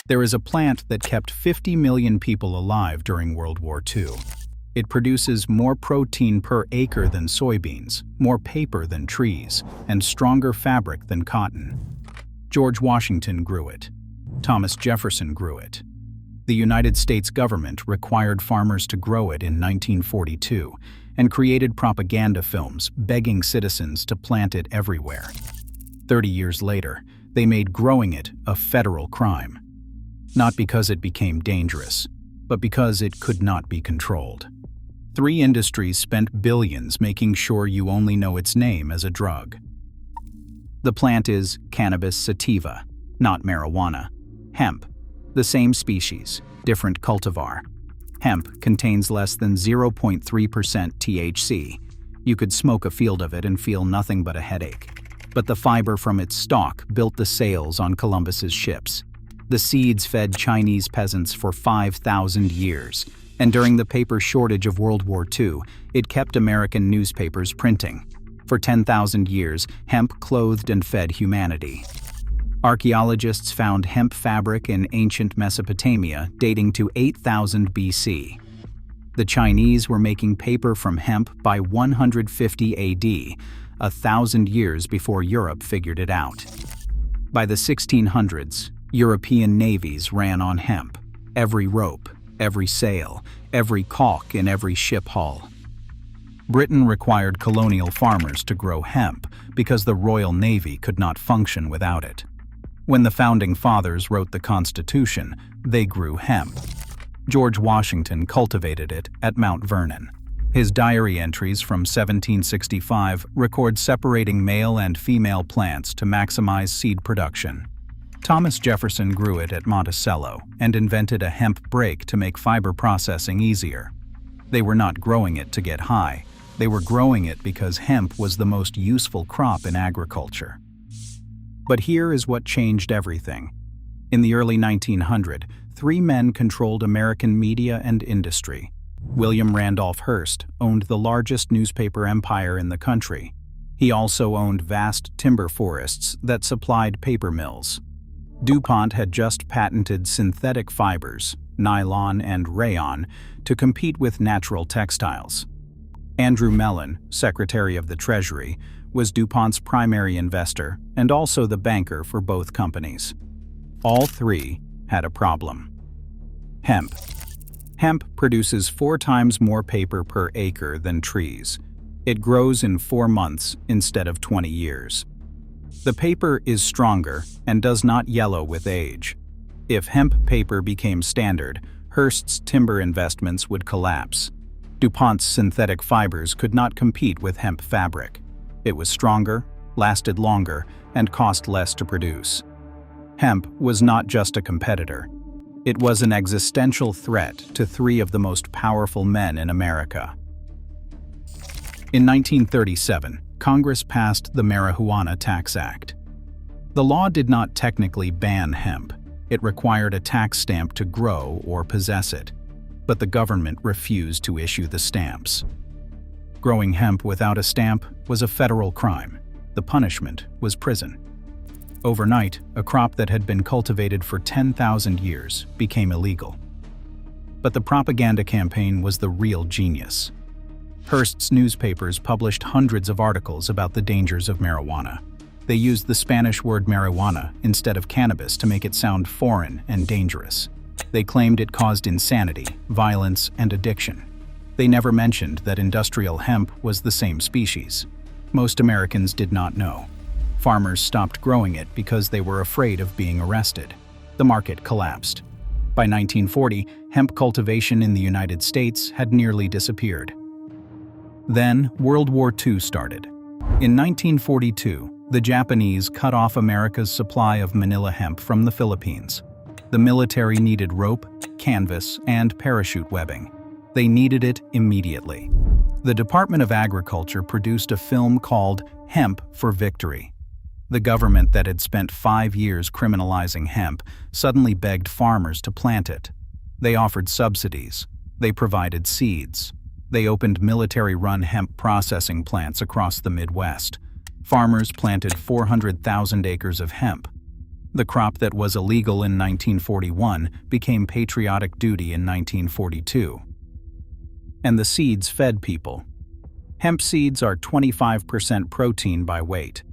There is a plant that kept 50 million people alive during World War II. It produces more protein per acre than soybeans, more paper than trees, and stronger fabric than cotton. George Washington grew it. Thomas Jefferson grew it. The United States government required farmers to grow it in 1942 and created propaganda films begging citizens to plant it everywhere. 30 years later, they made growing it a federal crime. Not because it became dangerous, but because it could not be controlled. 3 industries spent billions making sure you only know its name as a drug. The plant is Cannabis sativa, not marijuana. Hemp, the same species, different cultivar. Hemp contains less than 0.3% THC. You could smoke a field of it and feel nothing but a headache. But the fiber from its stalk built the sails on Columbus's ships. The seeds fed Chinese peasants for 5,000 years, and during the paper shortage of World War II, it kept American newspapers printing. For 10,000 years, hemp clothed and fed humanity. Archaeologists found hemp fabric in ancient Mesopotamia dating to 8000 BC. The Chinese were making paper from hemp by 150 AD, 1,000 years before Europe figured it out. By the 1600s, European navies ran on hemp. Every rope, every sail, every caulk in every ship hull. Britain required colonial farmers to grow hemp because the Royal Navy could not function without it. When the Founding Fathers wrote the Constitution, they grew hemp. George Washington cultivated it at Mount Vernon. His diary entries from 1765 record separating male and female plants to maximize seed production. Thomas Jefferson grew it at Monticello and invented a hemp brake to make fiber processing easier. They were not growing it to get high. They were growing it because hemp was the most useful crop in agriculture. But here is what changed everything. In the early 1900s, 3 men controlled American media and industry. William Randolph Hearst owned the largest newspaper empire in the country. He also owned vast timber forests that supplied paper mills. DuPont had just patented synthetic fibers, nylon and rayon, to compete with natural textiles. Andrew Mellon, Secretary of the Treasury, was DuPont's primary investor and also the banker for both companies. All 3 had a problem. Hemp. Hemp produces 4 times more paper per acre than trees. It grows in 4 months instead of 20 years. The paper is stronger and does not yellow with age. If hemp paper became standard, Hearst's timber investments would collapse. DuPont's synthetic fibers could not compete with hemp fabric. It was stronger, lasted longer, and cost less to produce. Hemp was not just a competitor. It was an existential threat to 3 of the most powerful men in America. In 1937, Congress passed the Marijuana Tax Act. The law did not technically ban hemp. It required a tax stamp to grow or possess it, but the government refused to issue the stamps. Growing hemp without a stamp was a federal crime. The punishment was prison. Overnight, a crop that had been cultivated for 10,000 years became illegal. But the propaganda campaign was the real genius. Hearst's newspapers published hundreds of articles about the dangers of marijuana. They used the Spanish word marijuana instead of cannabis to make it sound foreign and dangerous. They claimed it caused insanity, violence, and addiction. They never mentioned that industrial hemp was the same species. Most Americans did not know. Farmers stopped growing it because they were afraid of being arrested. The market collapsed. By 1940, hemp cultivation in the United States had nearly disappeared. Then, World War II started. In 1942, the Japanese cut off America's supply of Manila hemp from the Philippines. The military needed rope, canvas, and parachute webbing. They needed it immediately. The Department of Agriculture produced a film called Hemp for Victory. The government that had spent 5 years criminalizing hemp suddenly begged farmers to plant it. They offered subsidies. They provided seeds. They opened military-run hemp processing plants across the Midwest. Farmers planted 400,000 acres of hemp. The crop that was illegal in 1941 became patriotic duty in 1942. And the seeds fed people. Hemp seeds are 25% protein by weight.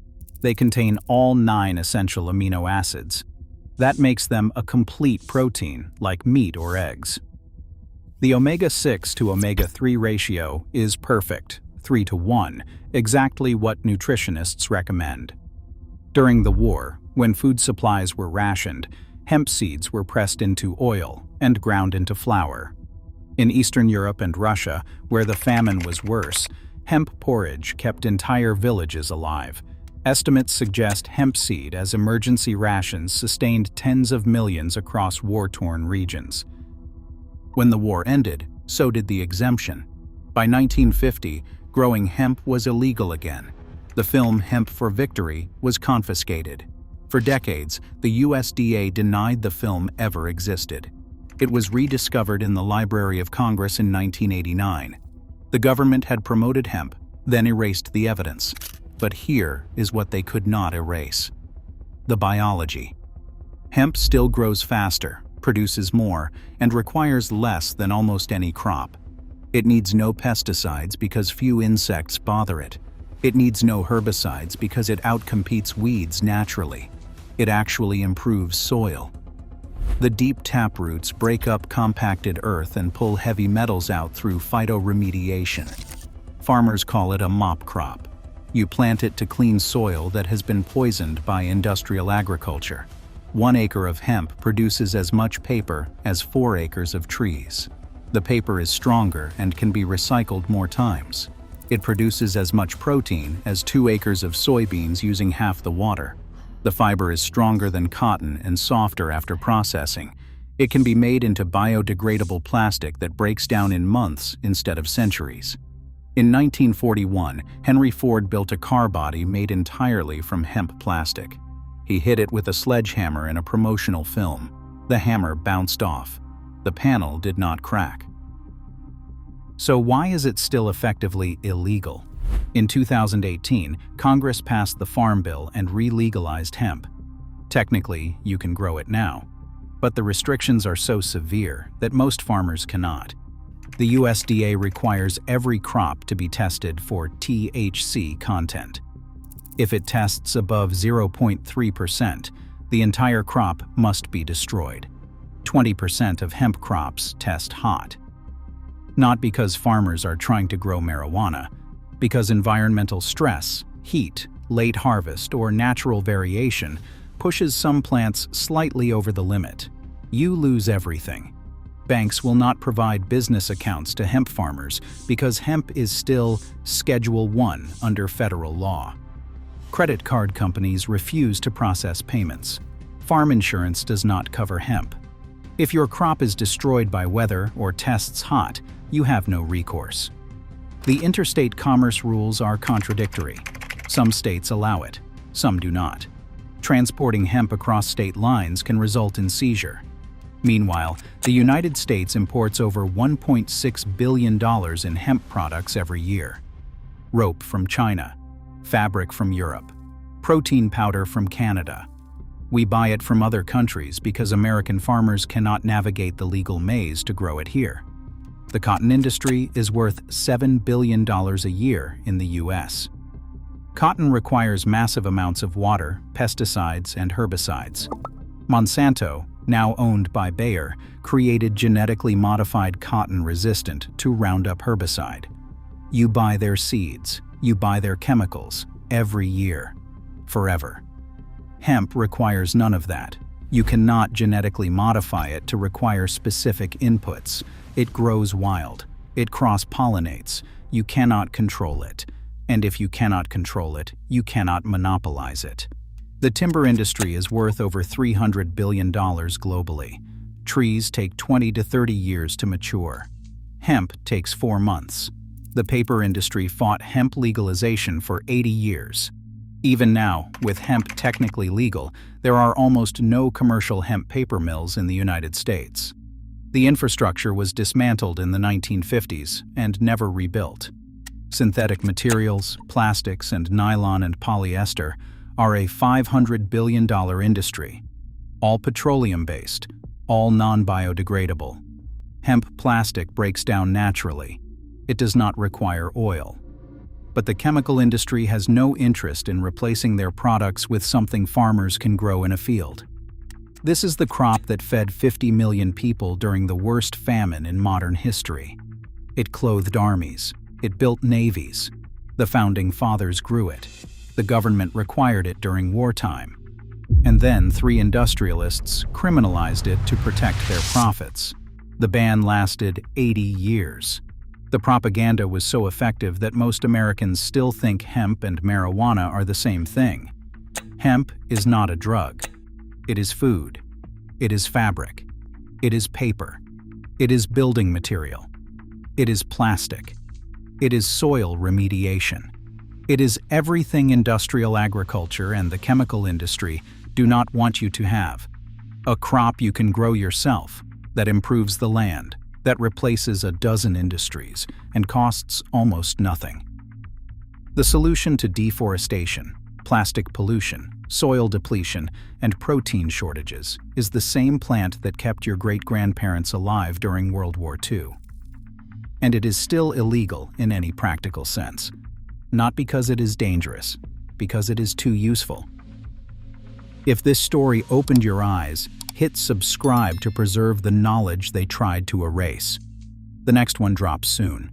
They contain all 9 essential amino acids. That makes them a complete protein, like meat or eggs. The omega-6 to omega-3 ratio is perfect, 3:1, exactly what nutritionists recommend. During the war, when food supplies were rationed, hemp seeds were pressed into oil and ground into flour. In Eastern Europe and Russia, where the famine was worse, hemp porridge kept entire villages alive. Estimates suggest hemp seed as emergency rations sustained tens of millions across war-torn regions. When the war ended, so did the exemption. By 1950, growing hemp was illegal again. The film Hemp for Victory was confiscated. For decades, the USDA denied the film ever existed. It was rediscovered in the Library of Congress in 1989. The government had promoted hemp, then erased the evidence. But here is what they could not erase: the biology. Hemp still grows faster, produces more, and requires less than almost any crop. It needs no pesticides because few insects bother it. It needs no herbicides because it outcompetes weeds naturally. It actually improves soil. The deep taproots break up compacted earth and pull heavy metals out through phytoremediation. Farmers call it a mop crop. You plant it to clean soil that has been poisoned by industrial agriculture. 1 acre of hemp produces as much paper as 4 acres of trees. The paper is stronger and can be recycled more times. It produces as much protein as 2 acres of soybeans using half the water. The fiber is stronger than cotton and softer after processing. It can be made into biodegradable plastic that breaks down in months instead of centuries. In 1941, Henry Ford built a car body made entirely from hemp plastic. He hit it with a sledgehammer in a promotional film. The hammer bounced off. The panel did not crack. So why is it still effectively illegal? In 2018, Congress passed the Farm Bill and re-legalized hemp. Technically, you can grow it now, but the restrictions are so severe that most farmers cannot. The USDA requires every crop to be tested for THC content. If it tests above 0.3%, the entire crop must be destroyed. 20% of hemp crops test hot. Not because farmers are trying to grow marijuana, because environmental stress, heat, late harvest, or natural variation pushes some plants slightly over the limit. You lose everything. Banks will not provide business accounts to hemp farmers because hemp is still Schedule 1 under federal law. Credit card companies refuse to process payments. Farm insurance does not cover hemp. If your crop is destroyed by weather or tests hot, you have no recourse. The interstate commerce rules are contradictory. Some states allow it, some do not. Transporting hemp across state lines can result in seizure. Meanwhile, the United States imports over $1.6 billion in hemp products every year. Rope from China, fabric from Europe, protein powder from Canada. We buy it from other countries because American farmers cannot navigate the legal maze to grow it here. The cotton industry is worth $7 billion a year in the US. Cotton requires massive amounts of water, pesticides, and herbicides. Monsanto, now owned by Bayer, created genetically modified cotton resistant to Roundup herbicide. You buy their seeds, you buy their chemicals, every year, forever. Hemp requires none of that. You cannot genetically modify it to require specific inputs. It grows wild. It cross-pollinates. You cannot control it. And if you cannot control it, you cannot monopolize it. The timber industry is worth over $300 billion globally. Trees take 20 to 30 years to mature. Hemp takes 4 months. The paper industry fought hemp legalization for 80 years. Even now, with hemp technically legal, there are almost no commercial hemp paper mills in the United States. The infrastructure was dismantled in the 1950s and never rebuilt. Synthetic materials, plastics, and nylon and polyester are a $500 billion industry. all petroleum-based, all non-biodegradable. Hemp plastic breaks down naturally. It does not require oil. But the chemical industry has no interest in replacing their products with something farmers can grow in a field. This is the crop that fed 50 million people during the worst famine in modern history. It clothed armies. It built navies. The founding fathers grew it. The government required it during wartime. And then 3 industrialists criminalized it to protect their profits. The ban lasted 80 years. The propaganda was so effective that most Americans still think hemp and marijuana are the same thing. Hemp is not a drug. It is food. It is fabric. It is paper. It is building material. It is plastic. It is soil remediation. It is everything industrial agriculture and the chemical industry do not want you to have. A crop you can grow yourself, that improves the land, that replaces a dozen industries, and costs almost nothing. The solution to deforestation, plastic pollution, soil depletion, and protein shortages is the same plant that kept your great-grandparents alive during World War II. And it is still illegal in any practical sense. Not because it is dangerous, because it is too useful. If this story opened your eyes, hit subscribe to preserve the knowledge they tried to erase. The next one drops soon.